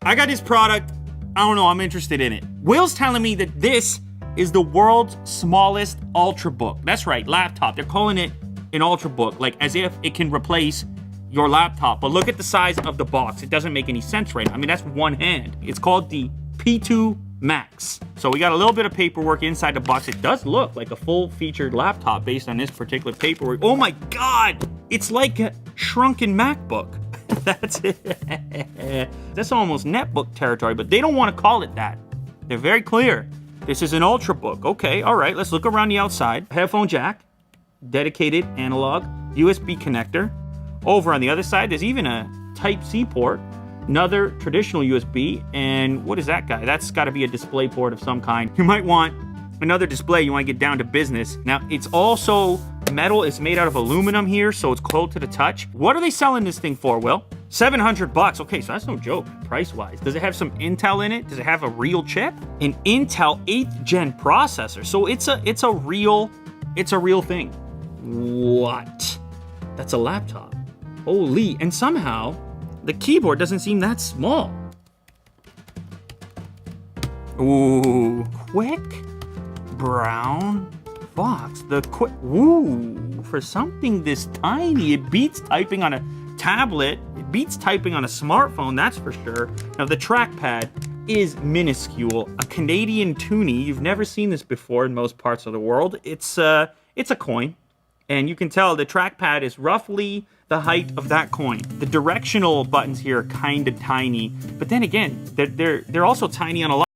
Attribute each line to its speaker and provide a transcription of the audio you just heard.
Speaker 1: I got this product. I don't know, I'm interested in it. Will's telling me that this is the world's smallest Ultrabook. That's right, laptop. They're calling it an Ultrabook, like as if it can replace your laptop. But look at the size of the box. It doesn't make any sense right now. I mean, that's one hand. It's called the P2 Max. So we got a little bit of paperwork inside the box. It does look like a full-featured laptop based on this particular paperwork. Oh my God! It's like a shrunken MacBook. That's it. That's almost netbook territory, but they don't want to call it that. They're very clear. This is an Ultrabook. Okay, all right, let's look around the outside. Headphone jack, dedicated analog, USB connector. Over on the other side, there's even a Type-C port, another traditional USB, and what is that guy? That's got to be a display port of some kind. You might want another display. You want to get down to business. Now, it's also metal. It's made out of aluminum here, so it's cold to the touch. What are they selling this thing for, Will? $700. Okay, so that's no joke, price-wise. Does it have some Intel in it? Does it have a real chip? An Intel 8th gen processor. So it's a real thing. What? That's a laptop. Holy, and somehow the keyboard doesn't seem that small. Ooh, quick brown box. The quick, ooh, for something this tiny, it beats typing on a tablet. It beats typing on a smartphone, that's for sure. Now the trackpad is minuscule. A Canadian toonie. You've never seen this before in most parts of the world. It's a coin, and you can tell the trackpad is roughly the height of that coin. The directional buttons here are kind of tiny, but then again, they're also tiny on a lot.